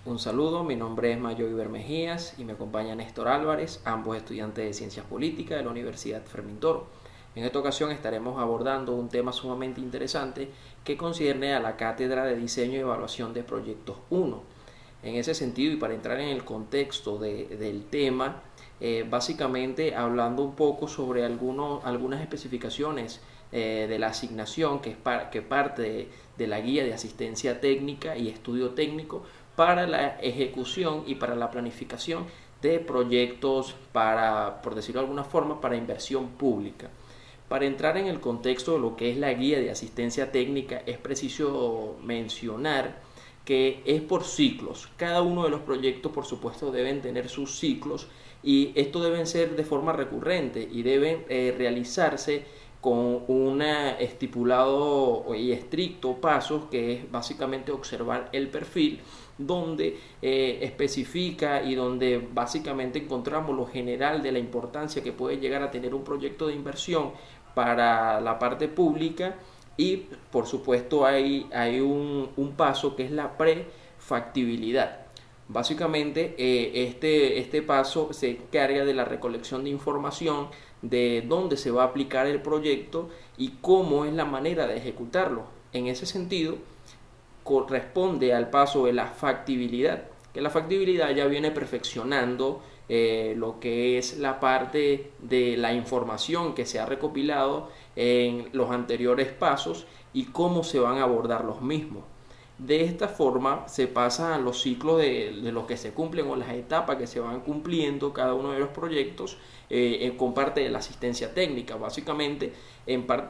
Un saludo, mi nombre es Mayo Iber Mejías y me acompaña Néstor Álvarez, ambos estudiantes de Ciencias Políticas de la Universidad Fermín Toro. En esta ocasión estaremos abordando un tema sumamente interesante que concierne a la Cátedra de Diseño y Evaluación de Proyectos 1. En ese sentido, y para entrar en el contexto del tema, básicamente hablando un poco sobre algunas especificaciones de la asignación que parte de la guía de asistencia técnica y estudio técnico para la ejecución y para la planificación de proyectos por decirlo de alguna forma, para inversión pública. Para entrar en el contexto de lo que es la guía de asistencia técnica, es preciso mencionar que es por ciclos. Cada uno de los proyectos, por supuesto, deben tener sus ciclos y esto deben ser de forma recurrente y deben realizarse con un estipulado y estricto pasos, que es básicamente observar el perfil, donde especifica y donde básicamente encontramos lo general de la importancia que puede llegar a tener un proyecto de inversión para la parte pública. Y por supuesto hay un paso que es la prefactibilidad. Básicamente este paso se encarga de la recolección de información de dónde se va a aplicar el proyecto y cómo es la manera de ejecutarlo. En ese sentido, corresponde al paso de la factibilidad, que la factibilidad ya viene perfeccionando lo que es la parte de la información que se ha recopilado en los anteriores pasos y cómo se van a abordar los mismos. De esta forma se pasa a los ciclos de los que se cumplen o las etapas que se van cumpliendo cada uno de los proyectos con parte de la asistencia técnica. Básicamente,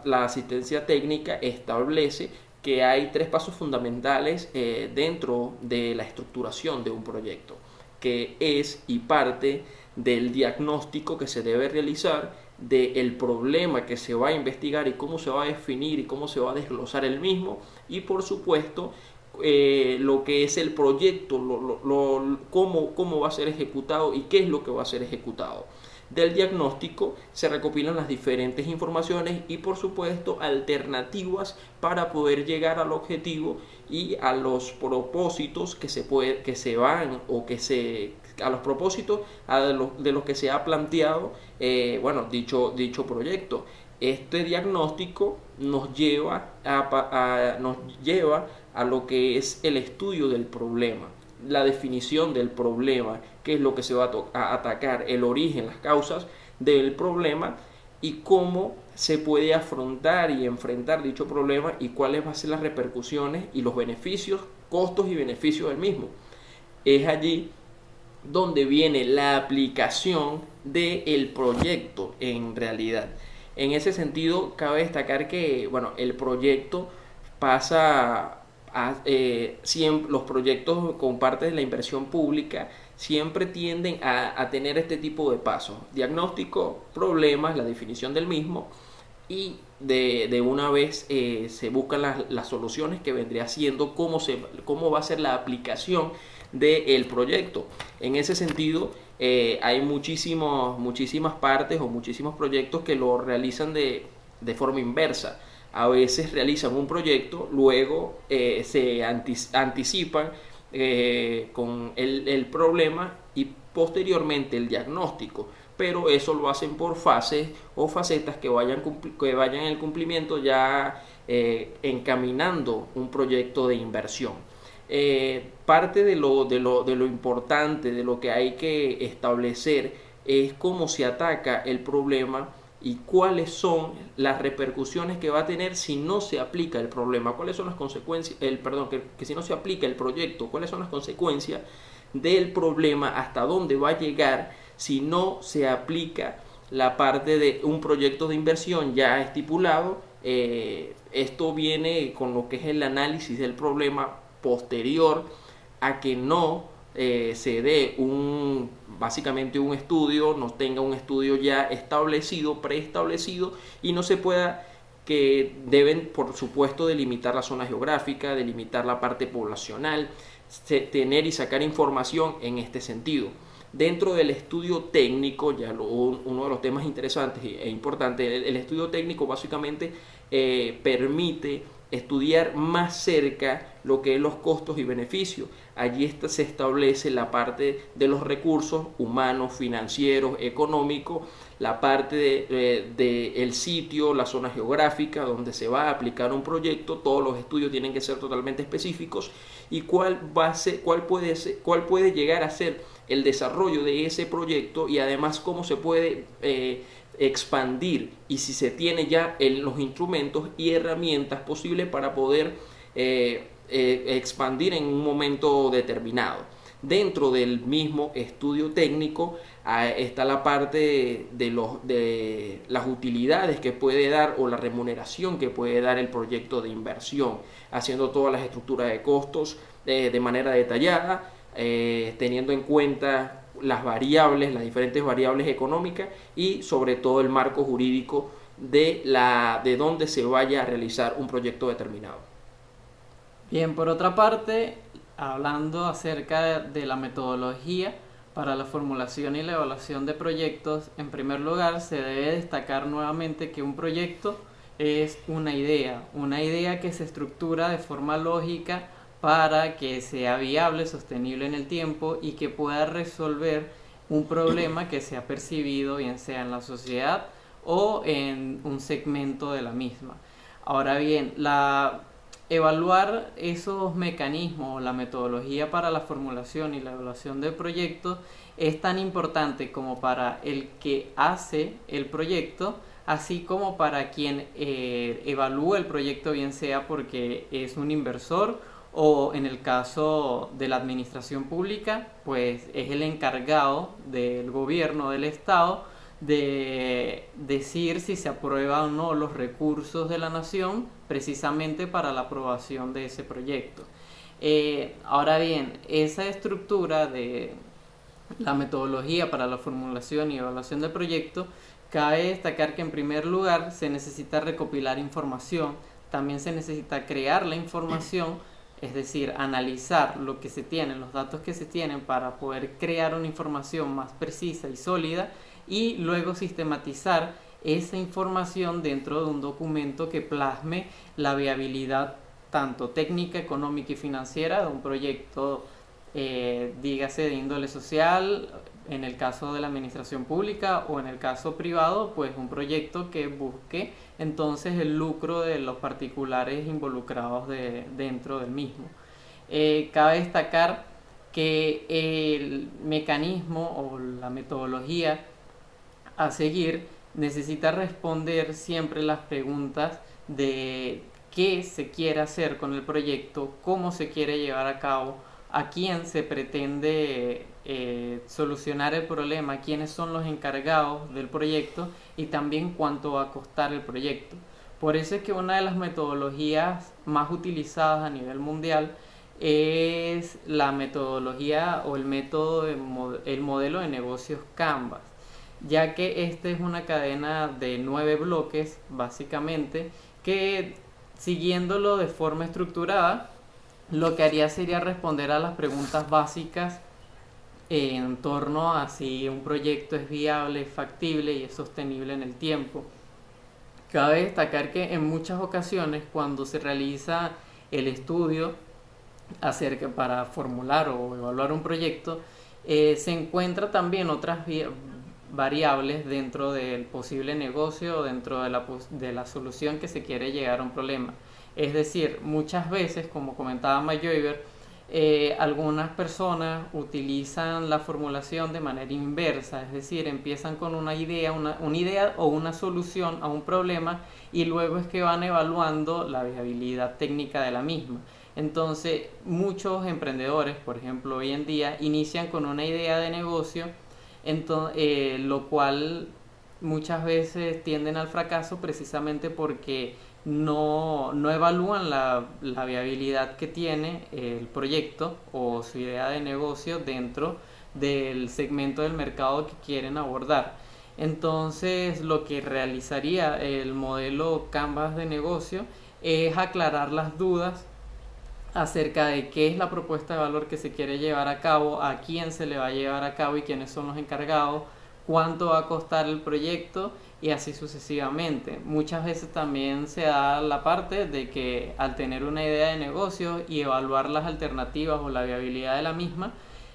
la asistencia técnica establece que hay tres pasos fundamentales dentro de la estructuración de un proyecto, que es y parte del diagnóstico que se debe realizar del problema que se va a investigar y cómo se va a definir y cómo se va a desglosar el mismo, y por supuesto lo que es el proyecto, cómo va a ser ejecutado y qué es lo que va a ser ejecutado. Del diagnóstico se recopilan las diferentes informaciones y por supuesto alternativas para poder llegar al objetivo y a los propósitos que se van o que se a los propósitos de los que se ha planteado dicho proyecto. Este diagnóstico nos lleva a lo que es el estudio del problema, la definición del problema, qué es lo que se va a atacar, el origen, las causas del problema y cómo se puede afrontar y enfrentar dicho problema y cuáles van a ser las repercusiones y los beneficios, costos y beneficios del mismo. Es allí donde viene la aplicación del proyecto en realidad. En ese sentido, cabe destacar que el proyecto pasa siempre, los proyectos con parte de la inversión pública siempre tienden a tener este tipo de pasos: diagnóstico, problemas, la definición del mismo y de una vez se buscan las soluciones, que vendría siendo cómo va a ser la aplicación del proyecto. En ese sentido, hay muchísimas partes o muchísimos proyectos que lo realizan de forma inversa. A veces realizan un proyecto, luego se anticipan con el problema y posteriormente el diagnóstico, pero eso lo hacen por fases o facetas que vayan en el cumplimiento, ya encaminando un proyecto de inversión. Parte de lo importante, de lo que hay que establecer, es cómo se ataca el problema y cuáles son las repercusiones que va a tener si no se aplica el problema, cuáles son las consecuencias, que si no se aplica el proyecto, cuáles son las consecuencias del problema, hasta dónde va a llegar si no se aplica la parte de un proyecto de inversión ya estipulado. Esto viene con lo que es el análisis del problema posterior a que no se dé básicamente un estudio, no tenga un estudio ya establecido, preestablecido, y no se pueda, que deben por supuesto delimitar la zona geográfica, delimitar la parte poblacional, tener y sacar información en este sentido. Dentro del estudio técnico, uno de los temas interesantes e importantes, el estudio técnico básicamente permite estudiar más cerca lo que es los costos y beneficios. Allí se establece la parte de los recursos humanos, financieros, económicos, la parte de el sitio, la zona geográfica donde se va a aplicar un proyecto. Todos los estudios tienen que ser totalmente específicos, y cuál puede llegar a ser el desarrollo de ese proyecto, y además cómo se puede expandir, y si se tiene ya los instrumentos y herramientas posibles para poder expandir en un momento determinado. Dentro del mismo estudio técnico está la parte de las utilidades que puede dar, o la remuneración que puede dar el proyecto de inversión, haciendo todas las estructuras de costos de manera detallada, teniendo en cuenta las diferentes variables económicas, y sobre todo el marco jurídico de dónde se vaya a realizar un proyecto determinado. Bien, por otra parte, hablando acerca de la metodología para la formulación y la evaluación de proyectos, en primer lugar se debe destacar nuevamente que un proyecto es una idea que se estructura de forma lógica para que sea viable, sostenible en el tiempo y que pueda resolver un problema que se ha percibido, bien sea en la sociedad o en un segmento de la misma. Ahora bien, evaluar esos mecanismos, la metodología para la formulación y la evaluación de proyectos es tan importante como para el que hace el proyecto, así como para quien evalúa el proyecto, bien sea porque es un inversor, o en el caso de la administración pública, pues es el encargado del gobierno, del Estado, de decir si se aprueban o no los recursos de la nación precisamente para la aprobación de ese proyecto. Ahora bien, esa estructura de la metodología para la formulación y evaluación del proyecto, cabe destacar que en primer lugar se necesita recopilar información, también se necesita crear la información, es decir, analizar lo que se tiene, los datos que se tienen para poder crear una información más precisa y sólida, y luego sistematizar esa información dentro de un documento que plasme la viabilidad tanto técnica, económica y financiera de un proyecto, dígase de índole social, en el caso de la administración pública, o en el caso privado, pues un proyecto que busque entonces el lucro de los particulares involucrados dentro del mismo. Cabe destacar que el mecanismo o la metodología a seguir necesita responder siempre las preguntas de qué se quiere hacer con el proyecto, cómo se quiere llevar a cabo, a quién se pretende solucionar el problema, quiénes son los encargados del proyecto, y también cuánto va a costar el proyecto. Por eso es que una de las metodologías más utilizadas a nivel mundial es la metodología o el modelo de negocios Canvas, ya que este es una cadena de 9 bloques básicamente, que siguiéndolo de forma estructurada lo que haría sería responder a las preguntas básicas en torno a si un proyecto es viable, factible y es sostenible en el tiempo. Cabe destacar que en muchas ocasiones, cuando se realiza el estudio para formular o evaluar un proyecto, se encuentra también otras variables dentro del posible negocio o dentro de la solución que se quiere llegar a un problema. Es decir, muchas veces, como comentaba Mayöver, algunas personas utilizan la formulación de manera inversa, es decir, empiezan con una idea o una solución a un problema, y luego es que van evaluando la viabilidad técnica de la misma. Entonces, muchos emprendedores, por ejemplo, hoy en día, inician con una idea de negocio, lo cual muchas veces tienden al fracaso precisamente porque no evalúan la viabilidad que tiene el proyecto o su idea de negocio dentro del segmento del mercado que quieren abordar. Entonces, lo que realizaría el modelo Canvas de negocio es aclarar las dudas acerca de qué es la propuesta de valor que se quiere llevar a cabo, a quién se le va a llevar a cabo y quiénes son los encargados, cuánto va a costar el proyecto y así sucesivamente. Muchas veces también se da la parte de que al tener una idea de negocio y evaluar las alternativas o la viabilidad de la misma,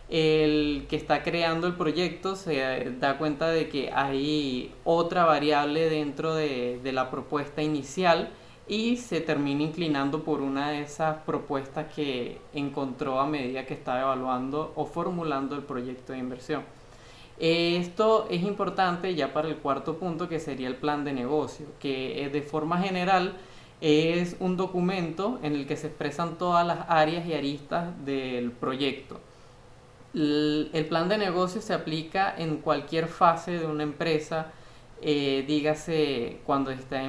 el que está creando el proyecto se da cuenta de que hay otra variable dentro de la propuesta inicial y se termina inclinando por una de esas propuestas que encontró a medida que estaba evaluando o formulando el proyecto de inversión. Esto es importante ya para el cuarto punto, que sería el plan de negocio, que de forma general es un documento en el que se expresan todas las áreas y aristas del proyecto. El plan de negocio se aplica en cualquier fase de una empresa, dígase cuando está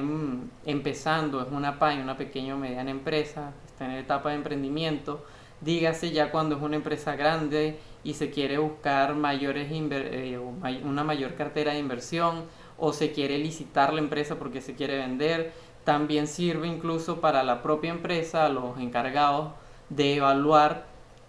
empezando, es una PYME, una pequeña o mediana empresa, está en etapa de emprendimiento, dígase ya cuando es una empresa grande y se quiere buscar una mayor cartera de inversión, o se quiere licitar la empresa porque se quiere vender. También sirve incluso para la propia empresa, los encargados, de evaluar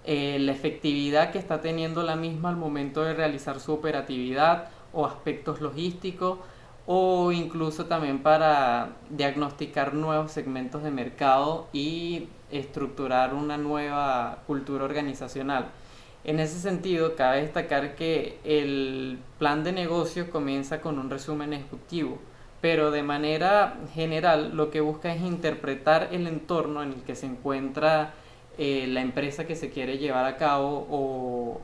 la efectividad que está teniendo la misma al momento de realizar su operatividad o aspectos logísticos, o incluso también para diagnosticar nuevos segmentos de mercado y estructurar una nueva cultura organizacional. En ese sentido, cabe destacar que el plan de negocio comienza con un resumen ejecutivo, pero de manera general lo que busca es interpretar el entorno en el que se encuentra la empresa que se quiere llevar a cabo, o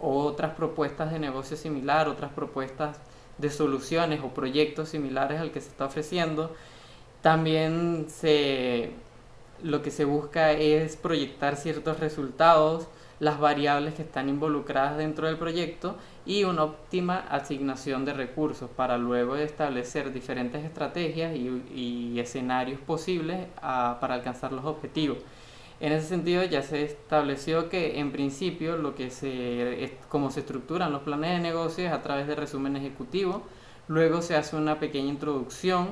otras propuestas de negocio similar, otras propuestas de soluciones o proyectos similares al que se está ofreciendo. También lo que se busca es proyectar ciertos resultados, las variables que están involucradas dentro del proyecto y una óptima asignación de recursos para luego establecer diferentes estrategias y escenarios posibles para alcanzar los objetivos. En ese sentido ya se estableció que en principio como se estructuran los planes de negocio es a través de resumen ejecutivo, luego se hace una pequeña introducción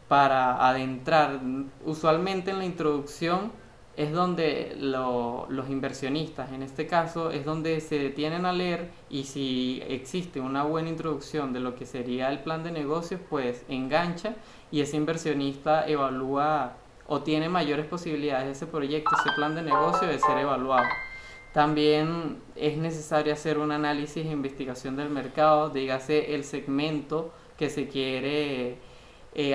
para adentrar. Usualmente en la introducción es donde los inversionistas, en este caso, es donde se detienen a leer, y si existe una buena introducción de lo que sería el plan de negocios, pues engancha y ese inversionista evalúa o tiene mayores posibilidades de ese proyecto, ese plan de negocio, de ser evaluado. También es necesario hacer un análisis e investigación del mercado, dígase el segmento que se quiere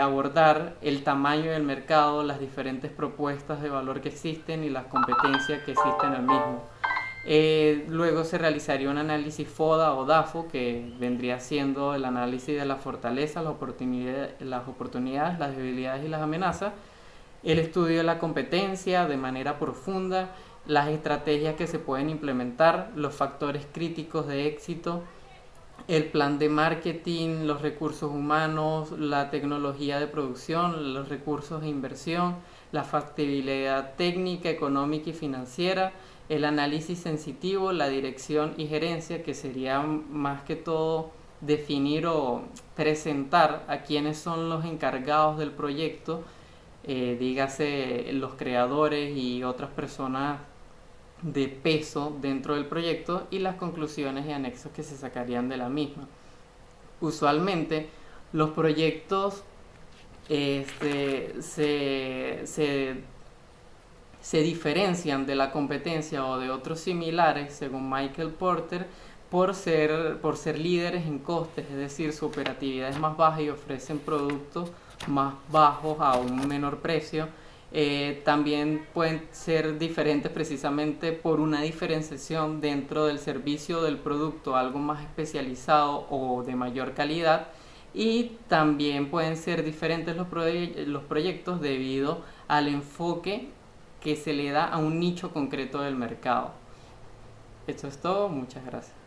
abordar, el tamaño del mercado, las diferentes propuestas de valor que existen y las competencias que existen en el mismo. Luego se realizaría un análisis FODA o DAFO, que vendría siendo el análisis de las fortalezas, las oportunidades, las debilidades y las amenazas, el estudio de la competencia de manera profunda, las estrategias que se pueden implementar, los factores críticos de éxito, el plan de marketing, los recursos humanos, la tecnología de producción, los recursos de inversión, la factibilidad técnica, económica y financiera, el análisis sensitivo, la dirección y gerencia, que sería más que todo definir o presentar a quiénes son los encargados del proyecto, dígase los creadores y otras personas de peso dentro del proyecto, y las conclusiones y anexos que se sacarían de la misma. Usualmente los proyectos se diferencian de la competencia o de otros similares, según Michael Porter, por ser líderes en costes, es decir, su operatividad es más baja y ofrecen productos más bajos a un menor precio. También pueden ser diferentes precisamente por una diferenciación dentro del servicio o del producto, algo más especializado o de mayor calidad, y también pueden ser diferentes los proyectos debido al enfoque que se le da a un nicho concreto del mercado. Esto es todo, muchas gracias.